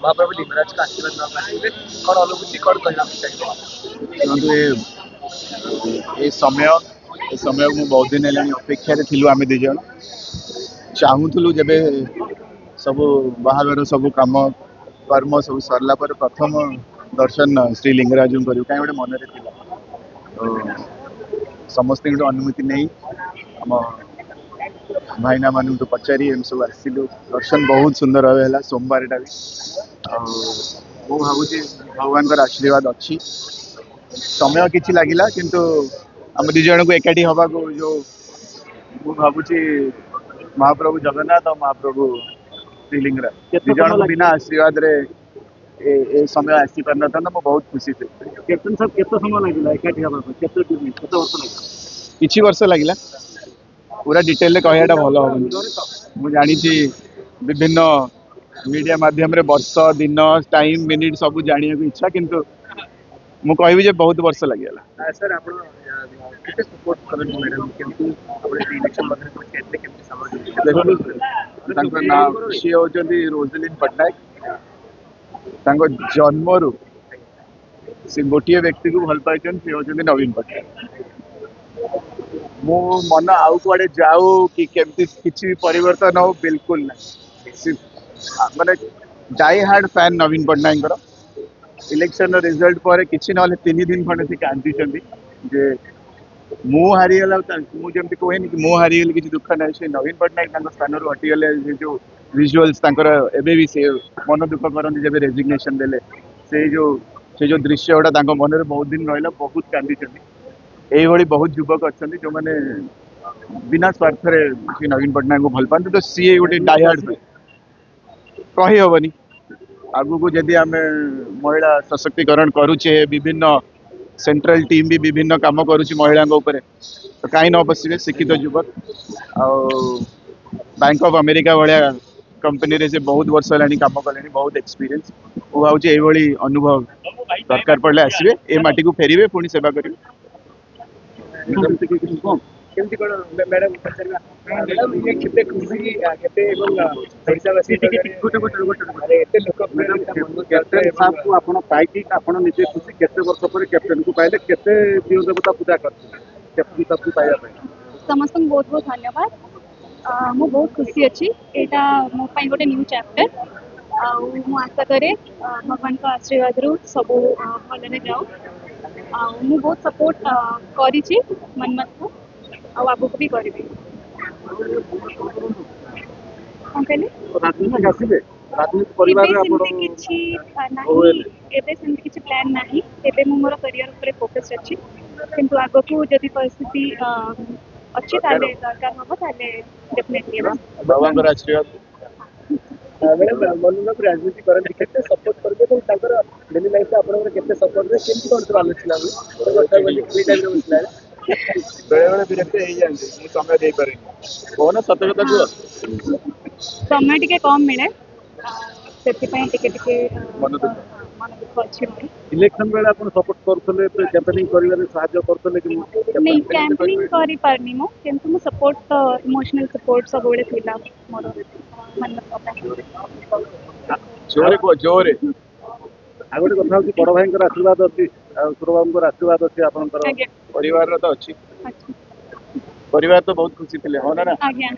महाप्रभु लिंगराज का आशीर्वाद नाम कौन अनुभूति कौन कहना चाहिए? ए समय ମୁଁ ବହୁତ ଦିନ ହେଲାଣି ଅପେକ୍ଷାରେ ଥିଲୁ ଆମେ ଦି ଜଣ ଚାହୁଁଥିଲୁ ଯେବେ ସବୁ ବାହାଘର ସବୁ କାମ କର୍ମ ସବୁ ସରିଲା ପରେ ପ୍ରଥମ ଦର୍ଶନ ଶ୍ରୀ ଲିଙ୍ଗରାଜଙ୍କୁ କରିବୁ କାହିଁ ଗୋଟେ ମନରେ ଥିଲା ସମସ୍ତଙ୍କଠୁ ଅନୁମତି ନେଇ ଆମ ଭାଇନା ମାନଙ୍କୁ ପଚାରି ଏମିତି ସବୁ ଆସିଲୁ ଦର୍ଶନ ବହୁତ ସୁନ୍ଦର ଭାବେ ହେଲା ସୋମବାରଟା ବି ଆଉ ମୁଁ ଭାବୁଛି ଭଗବାନଙ୍କର ଆଶୀର୍ବାଦ ଅଛି ସମୟ କିଛି ଲାଗିଲା କିନ୍ତୁ ଆମ ଦି ଜଣକୁ ଏକାଠି ହବାକୁ ଯୋଉ ମୁଁ ଭାବୁଛି महाप्रभु जगन्नाथ और महाप्रभु श्रीलिंगराज दी जन बिना आशीर्वाद रे ए समय आसी पार ना मैं बहुत खुशी थी कैप्टन साहब केते समय लागिला एकाठी हबा को केते वर्ष लागिला किछि वर्ष लागिला पूरा डिटेल रे कहयाटा भलो हो मु जानि छी विभिन्न मीडिया माध्यम रे वर्ष दिन टाइम मिनिट सब जानिया को इच्छा किंतु मु कहबी जे बहुत वर्ष लागिला सर आपण केते सपोर्ट करन मैडम केमती आपण इलेक्शन मध्ये केते केमती समाज देखो तांको नाम सी होचंदी रोजलिन पटनायक जन्मरू से गोटे व्यक्ति को भल पाई सी होचंदी नवीन पटनायक मो मन आउ कुआडे जाऊ कि केमती किछि भी परिवर्तन हो बिल्कुल ना माने डाई हार्ड फैन नवीन पटनायक इलेक्शन रिजल्ट पर किछि न 3 दिन खंडे से कांदी चंदी जे मु हारीगला मुझे कहे कि मु हारीगली किसी दुख ना से नवीन पट्टनायक स्थान हटिगले जो विजुअल्स एबे भी से मन दुख करते जब रेजिग्नेशन देले से जो दृश्य गुड़ा मन में बहुत दिन रहा बहुत कांदी यही बहुत युवक अच्छा जो मैंने बिना स्वार्थ नवीन पट्टनायक को भल पाते तो सी गोटे डायहार्ड कही हेनी आगु को जदि आम महिला सशक्तिकरण करुचे विभिन्न सेंट्रल टीम भी विभिन्न काम करुच्ची महिला तो कहीं न बसवे शिक्षित युवक bank of America Bhaya company रे से बहुत वर्ष है कम कले बहुत एक्सपीरियंस वो भाव ये अनुभव दरकार पड़े आसवे ए माटी को फेरवे पुणी सेवा करेंगे केमती कोन मैडम मैडम ये केते खुशी केते एवं ओडिसा गोटे एते लोक कैप्टन साहब को आपण पाइकी आपण निजे खुशी केते वर्ष पर कैप्टन को पाइले केते दियो देवता पूजा करते कैप्टन साहब को पाया समस्त बहुत बहुत धन्यवाद मु बहुत खुशी अच्छी एटा मो पाई गोटे न्यू चैप्टर मु आशा करे भगवान का आशीर्वाद रु सब भलरे जाओ मु बहुत सपोर्ट करी मनमत को आगु को भी करी राजनीतिक आसीबे राजनीतिक परिवार रे आपण किछि नाही एबे सेमति किछि प्लान नाही एबे मु मोर करियर ऊपर फोकस अछि किंतु आगु को जदि परिस्थिति अच्छी ताले दरकार हो ताले डेफिनेटली भगवान का आशीर्वाद मैडम मनोज राजनीति करन केते सपोर्ट करबे तो ताकर डेली लाइफ आपण केते सपोर्ट रे केमती कोन आलोचना हो गोटा बोली फ्री टाइम रे बसला बेले बेले विरक्त हो जाते समय दे पारे कौन सत कथा कह समय टिके कम मिले मन दुख अच्छी इलेक्शन बेले आपण सपोर्ट करथले तो कैंपेनिंग करिवारे सहायता करथले कि नहीं कैंपेनिंग करि पारनी मो किंतु मो सपोर्ट इमोशनल सपोर्ट सब बेले थिला मोर मन जोरे को जोरे आगोटे कथा होची बड़ भाईंकर आशीर्वाद अछि सुरबाबुंकर आशीर्वाद अछि आपनकर परिवार तो अच्छी परिवार तो बहुत खुशी थे हो ना आज्ञा